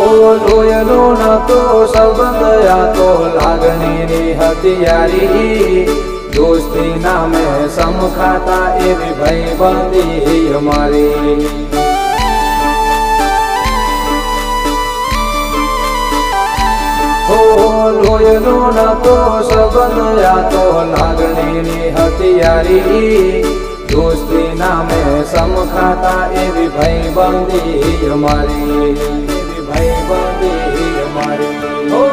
લોયનો નતો સંબંધ આ તો લાગણીની હથિયારી દોસ્તી નામે સમખાતા એવી ભાઈબંધી અમારી લોયનો નતો સંબંધ આ તો લાગણીની હથિયારી દોસ્તી નામે સમખાતા એવી ભાઈબંધી અમારી એવી ભાઈબંધી અમારી